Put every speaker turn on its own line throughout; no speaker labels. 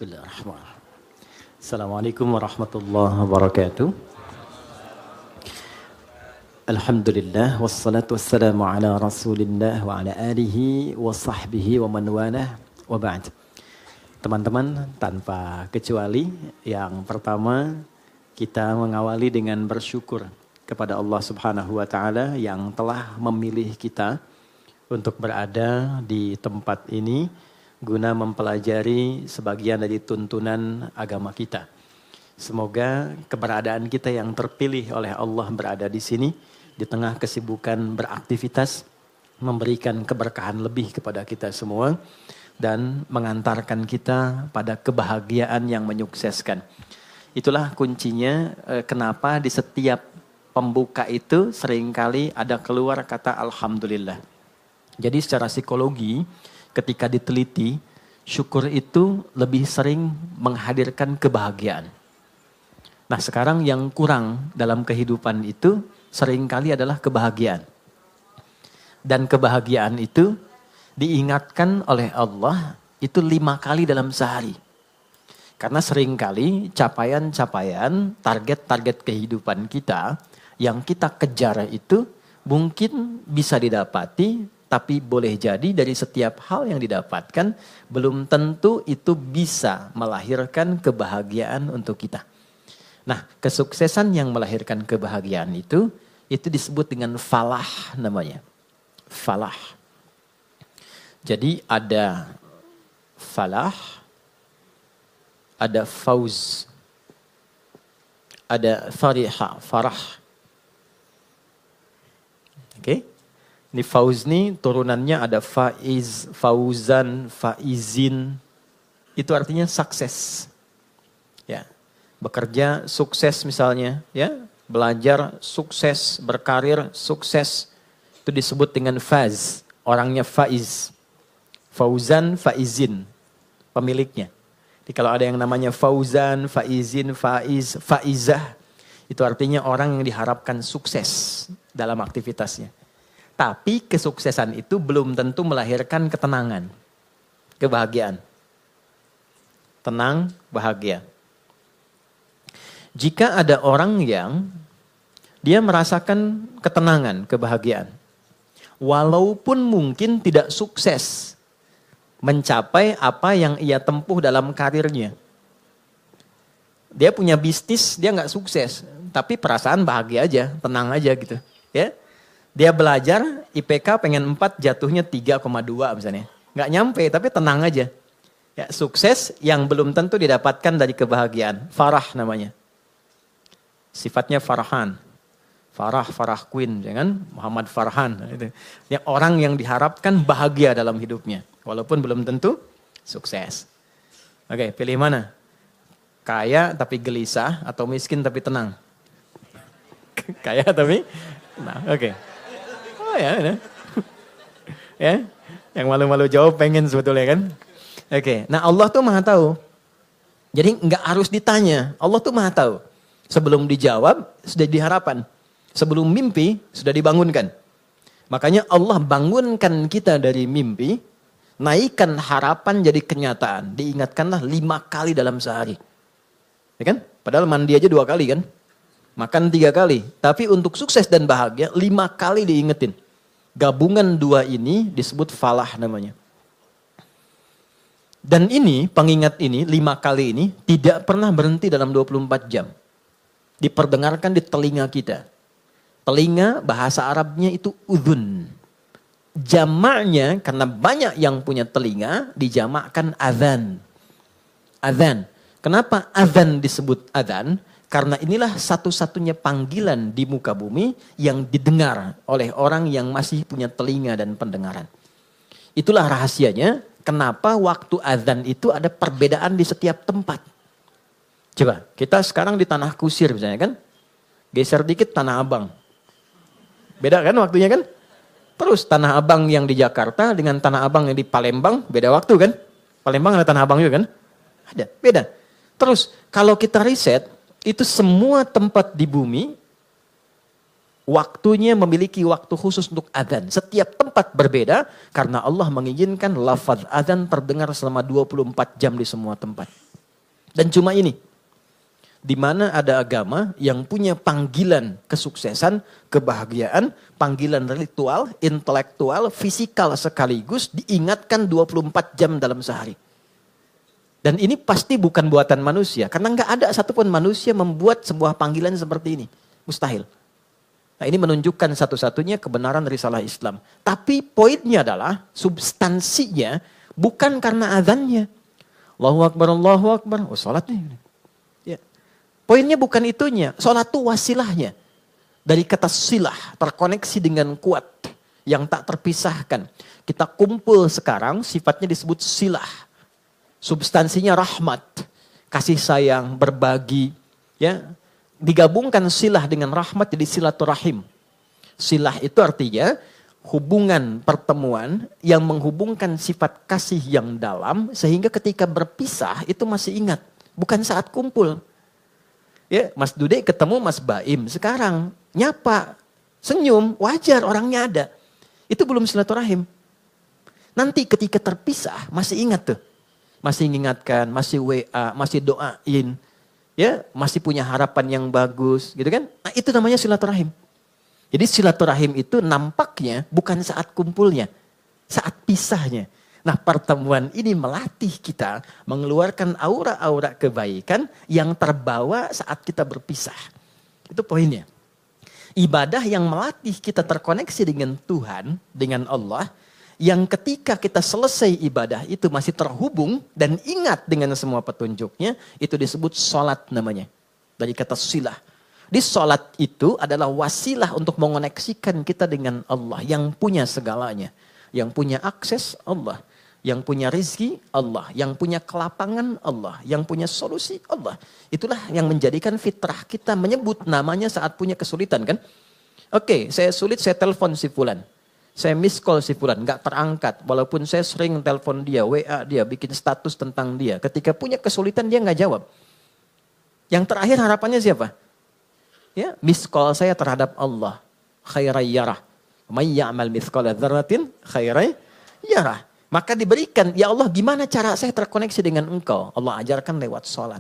Bismillahirrahmanirrahim. Assalamualaikum warahmatullahi wabarakatuh. Alhamdulillah wassalatu wassalamu ala Rasulillah wa ala alihi wa sahbihi wa man walah wa ba'd. Teman-teman, tanpa kecuali yang pertama kita mengawali dengan bersyukur kepada Allah Subhanahu wa taala yang telah memilih kita untuk berada di tempat ini guna mempelajari sebagian dari tuntunan agama kita. Semoga keberadaan kita yang terpilih oleh Allah berada di sini di tengah kesibukan beraktivitas memberikan keberkahan lebih kepada kita semua dan mengantarkan kita pada kebahagiaan yang menyukseskan. Itulah kuncinya kenapa di setiap pembuka itu seringkali ada keluar kata Alhamdulillah. Jadi secara psikologi ketika diteliti, syukur itu lebih sering menghadirkan kebahagiaan. Nah sekarang yang kurang dalam kehidupan itu seringkali adalah kebahagiaan. Dan kebahagiaan itu diingatkan oleh Allah itu 5 kali dalam sehari. Karena seringkali capaian-capaian, target-target kehidupan kita yang kita kejar itu mungkin bisa didapati, tapi boleh jadi dari setiap hal yang didapatkan belum tentu itu bisa melahirkan kebahagiaan untuk kita. Nah, kesuksesan yang melahirkan kebahagiaan itu disebut dengan falah namanya. Falah. Jadi ada falah, ada fauz, ada fariha, farah. Oke? Ini fauz nih turunannya ada faiz, fauzan, faizin. Itu artinya sukses. Ya. Bekerja sukses misalnya, ya. Belajar sukses, berkarir sukses. Itu disebut dengan faz. Orangnya faiz. Fauzan, faizin. Pemiliknya. Jadi kalau ada yang namanya fauzan, faizin, faiz, faizah. Itu artinya orang yang diharapkan sukses dalam aktivitasnya. Tapi kesuksesan itu belum tentu melahirkan ketenangan, kebahagiaan. Tenang, bahagia. Jika ada orang yang dia merasakan ketenangan, kebahagiaan. Walaupun mungkin tidak sukses mencapai apa yang ia tempuh dalam karirnya. Dia punya bisnis, dia nggak sukses. Tapi perasaan bahagia aja, tenang aja gitu. Ya. Dia belajar, IPK pengen 4, jatuhnya 3,2 misalnya. Nggak nyampe, tapi tenang aja. Ya, sukses yang belum tentu didapatkan dari kebahagiaan. Farah namanya. Sifatnya Farhan. Farah Queen, jangan Muhammad Farhan. Ini orang yang diharapkan bahagia dalam hidupnya. Walaupun belum tentu sukses. Oke, pilih mana? Kaya tapi gelisah atau miskin tapi tenang? Kaya tapi tenang, oke. Oh ya. Ya, yang malu-malu jawab pengen sebetulnya kan. Oke, nah Allah tuh maha tahu. Jadi nggak harus ditanya, Allah tuh maha tahu. Sebelum dijawab sudah diharapan. Sebelum mimpi sudah dibangunkan. Makanya Allah bangunkan kita dari mimpi, naikkan harapan jadi kenyataan. Diingatkanlah 5 kali dalam sehari. Ya kan? Padahal mandi aja 2 kali kan. Makan 3 kali. Tapi untuk sukses dan bahagia 5 kali diingetin. Gabungan 2 ini disebut falah namanya. Dan ini, pengingat ini, 5 kali ini tidak pernah berhenti dalam 24 jam. Diperdengarkan di telinga kita. Telinga bahasa Arabnya itu udhun. Jamaknya karena banyak yang punya telinga dijamakkan adhan. Adhan. Kenapa adhan disebut adhan? Karena inilah satu-satunya panggilan di muka bumi yang didengar oleh orang yang masih punya telinga dan pendengaran. Itulah rahasianya kenapa waktu azan itu ada perbedaan di setiap tempat. Coba, kita sekarang di Tanah Kusir misalnya kan. Geser dikit Tanah Abang. Beda kan waktunya kan? Terus Tanah Abang yang di Jakarta dengan Tanah Abang yang di Palembang beda waktu kan? Palembang ada Tanah Abang juga kan? Ada, beda. Terus kalau kita riset, itu semua tempat di bumi waktunya memiliki waktu khusus untuk adzan. Setiap tempat berbeda karena Allah mengizinkan lafaz adzan terdengar selama 24 jam di semua tempat. Dan cuma ini, di mana ada agama yang punya panggilan kesuksesan, kebahagiaan, panggilan ritual, intelektual, fisikal sekaligus diingatkan 24 jam dalam sehari. Dan ini pasti bukan buatan manusia, karena nggak ada satupun manusia membuat sebuah panggilan seperti ini. Mustahil. Nah, ini menunjukkan satu-satunya kebenaran risalah Islam. Tapi poinnya adalah substansinya bukan karena azannya. Allahu Akbar, Allahu Akbar. Oh, sholat nih. Ya. Poinnya bukan itunya. Sholat itu wasilahnya. Dari kata silah, terkoneksi dengan kuat. Yang tak terpisahkan. Kita kumpul sekarang, sifatnya disebut silah. Substansinya rahmat. Kasih sayang, berbagi. Ya. Digabungkan silah dengan rahmat jadi silaturahim. Silah itu artinya hubungan pertemuan yang menghubungkan sifat kasih yang dalam sehingga ketika berpisah itu masih ingat. Bukan saat kumpul. Ya, Mas Dude ketemu Mas Baim sekarang nyapa, senyum, wajar orangnya ada. Itu belum silaturahim. Nanti ketika terpisah masih ingat tuh. Masih mengingatkan, masih WA, masih doain. Ya, masih punya harapan yang bagus, gitu kan? Nah, itu namanya silaturahim. Jadi silaturahim itu nampaknya bukan saat kumpulnya, saat pisahnya. Nah, pertemuan ini melatih kita mengeluarkan aura-aura kebaikan yang terbawa saat kita berpisah. Itu poinnya. Ibadah yang melatih kita terkoneksi dengan Tuhan, dengan Allah, yang ketika kita selesai ibadah itu masih terhubung dan ingat dengan semua petunjuknya, itu disebut sholat namanya. Dari kata silah. Di sholat itu adalah wasilah untuk mengoneksikan kita dengan Allah yang punya segalanya. Yang punya akses Allah. Yang punya rezeki Allah. Yang punya kelapangan Allah. Yang punya solusi Allah. Itulah yang menjadikan fitrah kita menyebut namanya saat punya kesulitan kan. Oke, saya sulit, saya telepon si fulan. Saya miss call si fulan, gak terangkat. Walaupun saya sering telepon dia, WA dia, bikin status tentang dia. Ketika punya kesulitan dia gak jawab. Yang terakhir harapannya siapa? Ya, miss call saya terhadap Allah. Khairai yarah. May ya'mal mithqala dzarratin khairai yarah. Maka diberikan, ya Allah gimana cara saya terkoneksi dengan engkau? Allah ajarkan lewat sholat.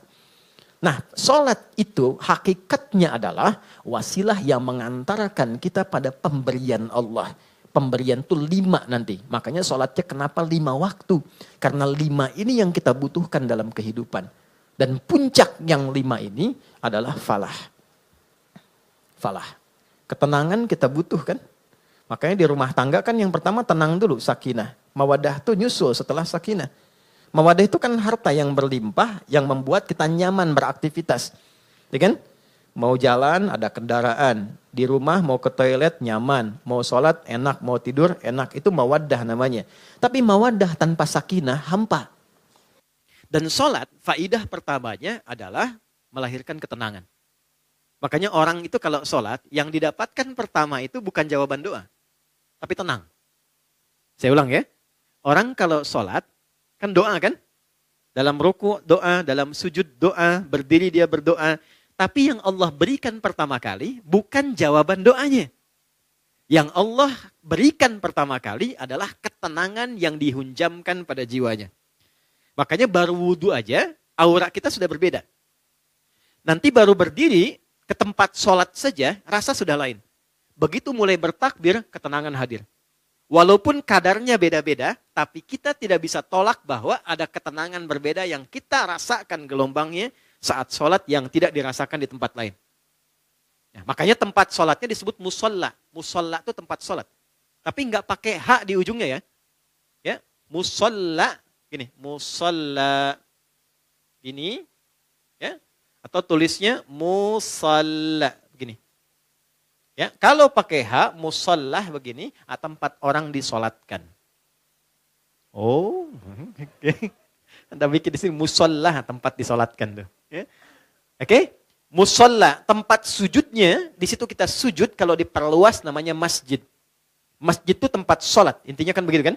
Nah, sholat itu hakikatnya adalah wasilah yang mengantarkan kita pada pemberian Allah. Pemberian itu 5 nanti. Makanya sholatnya kenapa 5 waktu? Karena 5 ini yang kita butuhkan dalam kehidupan. Dan puncak yang 5 ini adalah falah. Falah. Ketenangan kita butuhkan. Makanya di rumah tangga kan yang pertama tenang dulu, sakinah. Mawadah itu nyusul setelah sakinah. Mawadah itu kan harta yang berlimpah yang membuat kita nyaman beraktivitas. Ya kan? Mau jalan ada kendaraan, di rumah mau ke toilet nyaman, mau sholat enak, mau tidur enak, itu mawaddah namanya. Tapi mawaddah tanpa sakinah hampa. Dan sholat faidah pertamanya adalah melahirkan ketenangan. Makanya orang itu kalau sholat yang didapatkan pertama itu bukan jawaban doa, tapi tenang. Saya ulang ya, orang kalau sholat kan doa kan, dalam ruku doa, dalam sujud doa, berdiri dia berdoa. Tapi yang Allah berikan pertama kali bukan jawaban doanya. Yang Allah berikan pertama kali adalah ketenangan yang dihunjamkan pada jiwanya. Makanya baru wudhu aja, aura kita sudah berbeda. Nanti baru berdiri ke tempat sholat saja, rasa sudah lain. Begitu mulai bertakbir, ketenangan hadir. Walaupun kadarnya beda-beda, tapi kita tidak bisa tolak bahwa ada ketenangan berbeda yang kita rasakan gelombangnya saat sholat yang tidak dirasakan di tempat lain. Ya, makanya tempat sholatnya disebut musolla. Musolla itu tempat sholat. Tapi nggak pakai hak di ujungnya ya. Ya, musolla, gini, musolla, gini, ya, atau tulisnya musalla, begini. Ya, kalau pakai hak, musollah begini, tempat orang disolatkan. Oh, oke. Anda bikin di sini musollah, tempat disolatkan tuh. Ya. Oke, musollah, tempat sujudnya, di situ kita sujud, kalau diperluas namanya masjid. Masjid itu tempat sholat, intinya kan begitu kan?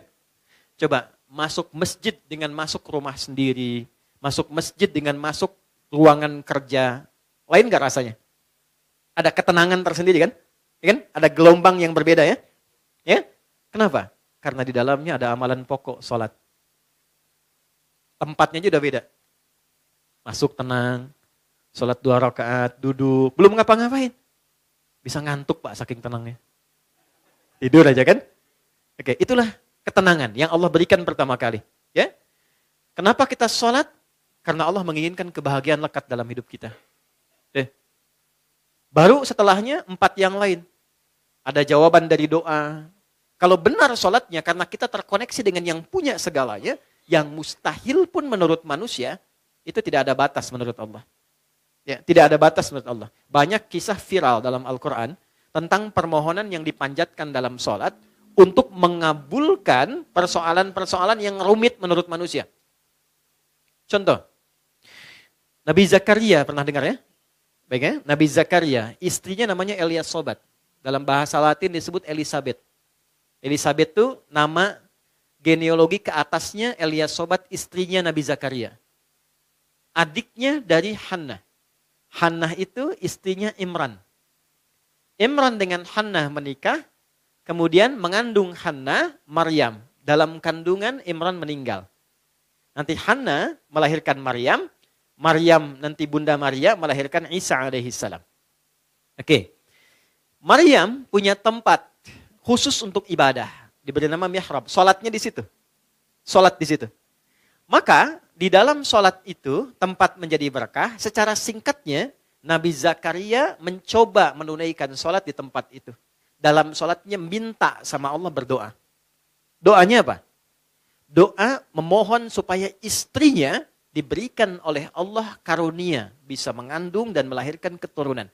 Coba masuk masjid dengan masuk rumah sendiri, masuk masjid dengan masuk ruangan kerja, lain gak rasanya? Ada ketenangan tersendiri kan? Ya kan? Ada gelombang yang berbeda ya? Ya? Kenapa? Karena di dalamnya ada amalan pokok sholat. Tempatnya aja udah beda. Masuk tenang, sholat 2 rakaat, duduk, belum ngapa-ngapain. Bisa ngantuk Pak saking tenangnya. Tidur aja kan? Oke, itulah ketenangan yang Allah berikan pertama kali. Ya, kenapa kita sholat? Karena Allah menginginkan kebahagiaan lekat dalam hidup kita. Baru setelahnya 4 yang lain. Ada jawaban dari doa. Kalau benar sholatnya karena kita terkoneksi dengan yang punya segalanya, yang mustahil pun menurut manusia, itu tidak ada batas menurut Allah. Ya, tidak ada batas menurut Allah. Banyak kisah viral dalam Al-Quran tentang permohonan yang dipanjatkan dalam sholat untuk mengabulkan persoalan-persoalan yang rumit menurut manusia. Contoh, Nabi Zakaria, pernah dengar ya? Baik ya, Nabi Zakaria, istrinya namanya Eliasobat. Dalam bahasa Latin disebut Elizabeth. Elizabeth itu nama genealogi ke atasnya Eliasobat, istrinya Nabi Zakaria. Adiknya dari Hannah. Hannah itu istrinya Imran. Imran dengan Hannah menikah, kemudian mengandung Hannah, Maryam. Dalam kandungan Imran meninggal. Nanti Hannah melahirkan Maryam, Maryam nanti Bunda Maria melahirkan Isa alaihissalam. Oke. Maryam punya tempat khusus untuk ibadah, diberi nama mihrab. Salatnya di situ. Salat di situ. Maka di dalam salat itu tempat menjadi berkah. Secara singkatnya Nabi Zakaria mencoba menunaikan salat di tempat itu. Dalam salatnya minta sama Allah berdoa. Doanya apa? Doa memohon supaya istrinya diberikan oleh Allah karunia bisa mengandung dan melahirkan keturunan.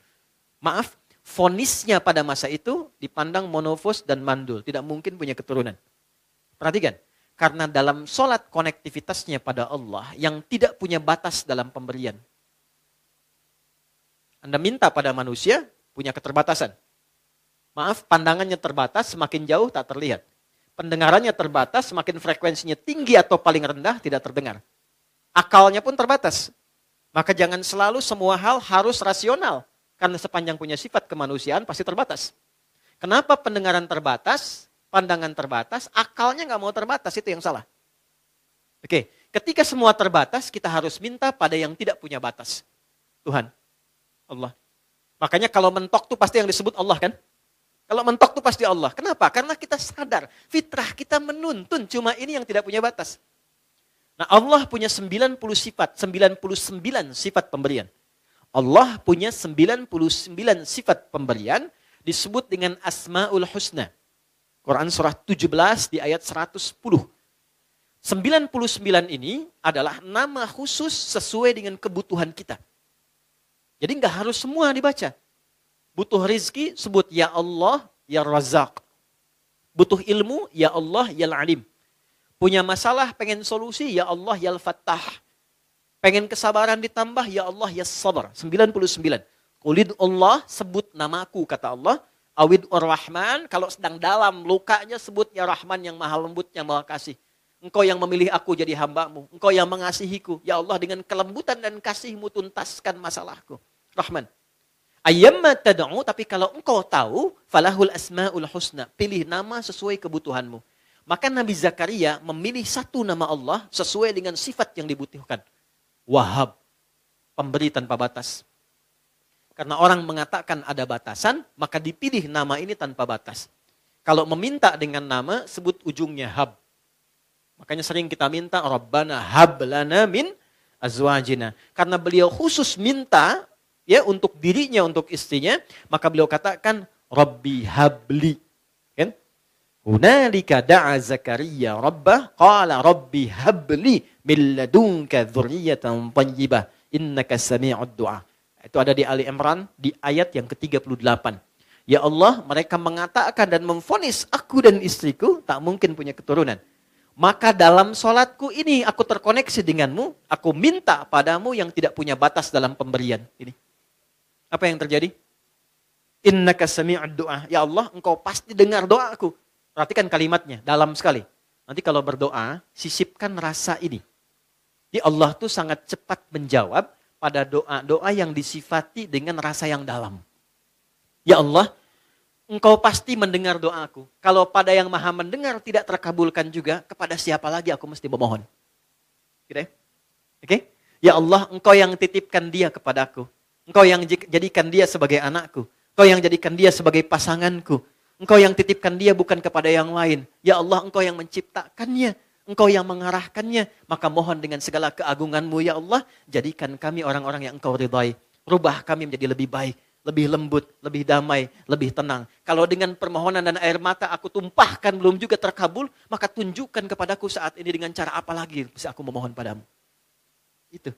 Maaf, vonisnya pada masa itu dipandang monofos dan mandul, tidak mungkin punya keturunan. Perhatikan, karena dalam sholat konektivitasnya pada Allah yang tidak punya batas dalam pemberian. Anda minta pada manusia punya keterbatasan. Maaf, pandangannya terbatas, semakin jauh tak terlihat. Pendengarannya terbatas, semakin frekuensinya tinggi atau paling rendah tidak terdengar. Akalnya pun terbatas. Maka jangan selalu semua hal harus rasional. Karena sepanjang punya sifat kemanusiaan pasti terbatas. Kenapa pendengaran terbatas, pandangan terbatas, akalnya nggak mau terbatas, itu yang salah. Oke, ketika semua terbatas, kita harus minta pada yang tidak punya batas. Tuhan, Allah. Makanya kalau mentok tuh pasti yang disebut Allah kan? Kalau mentok tuh pasti Allah. Kenapa? Karena kita sadar, fitrah kita menuntun, cuma ini yang tidak punya batas. Nah, Allah punya 90 sifat, 99 sifat pemberian. Allah punya 99 sifat pemberian disebut dengan Asmaul Husna. Quran surah 17 di ayat 110. 99 ini adalah nama khusus sesuai dengan kebutuhan kita. Jadi nggak harus semua dibaca. Butuh rizki, sebut ya Allah, ya Razak. Butuh ilmu, ya Allah, ya Alim. Punya masalah, pengen solusi, ya Allah, ya Al-Fattah. Pengen kesabaran ditambah, ya Allah, ya Sabar. 99. Qulid Allah, sebut namaku, kata Allah. Awid Ar-Rahman, kalau sedang dalam lukanya, sebut ya Rahman yang maha lembut, yang maha kasih. Engkau yang memilih aku jadi hambamu. Engkau yang mengasihiku. Ya Allah, dengan kelembutan dan kasihmu tuntaskan masalahku. Rahman. Ayyamma tad'u, tapi kalau engkau tahu, falahul asma'ul husna. Pilih nama sesuai kebutuhanmu. Maka Nabi Zakaria memilih satu nama Allah sesuai dengan sifat yang dibutuhkan. Wahab, pemberi tanpa batas. Karena orang mengatakan ada batasan, maka dipilih nama ini tanpa batas. Kalau meminta dengan nama, sebut ujungnya hab. Makanya sering kita minta, Rabbana hab lana min azwajina. Karena beliau khusus minta ya untuk dirinya, untuk istrinya, maka beliau katakan, Rabbi habli. Kan? Hunalika da'a Zakaria Rabbah, qala Rabbi habli min ladunka dzurriyyatan thayyibah, innaka sami'ud du'a. Itu ada di Ali Imran di ayat yang ke-38. Ya Allah, mereka mengatakan dan memvonis aku dan istriku tak mungkin punya keturunan. Maka dalam sholatku ini aku terkoneksi denganmu, aku minta padamu yang tidak punya batas dalam pemberian. Ini. Apa yang terjadi? Innaka sami'ud du'a. Ya Allah, engkau pasti dengar doaku. Perhatikan kalimatnya, dalam sekali. Nanti kalau berdoa, sisipkan rasa ini. Jadi Allah tuh sangat cepat menjawab pada doa-doa yang disifati dengan rasa yang dalam. Ya Allah, engkau pasti mendengar doaku. Kalau pada yang maha mendengar tidak terkabulkan juga, kepada siapa lagi aku mesti memohon? Gitu ya? Oke? Ya Allah, Engkau yang titipkan dia kepadaku. Engkau yang jadikan dia sebagai anakku. Engkau yang jadikan dia sebagai pasanganku. Engkau yang titipkan dia bukan kepada yang lain. Ya Allah, Engkau yang menciptakannya. Engkau yang mengarahkannya. Maka mohon dengan segala keagungan-Mu ya Allah, jadikan kami orang-orang yang Engkau ridhai. Rubah kami menjadi lebih baik, lebih lembut, lebih damai, lebih tenang. Kalau dengan permohonan dan air mata aku tumpahkan belum juga terkabul, maka tunjukkan kepadaku saat ini dengan cara apa lagi bisa aku memohon padamu. Itu.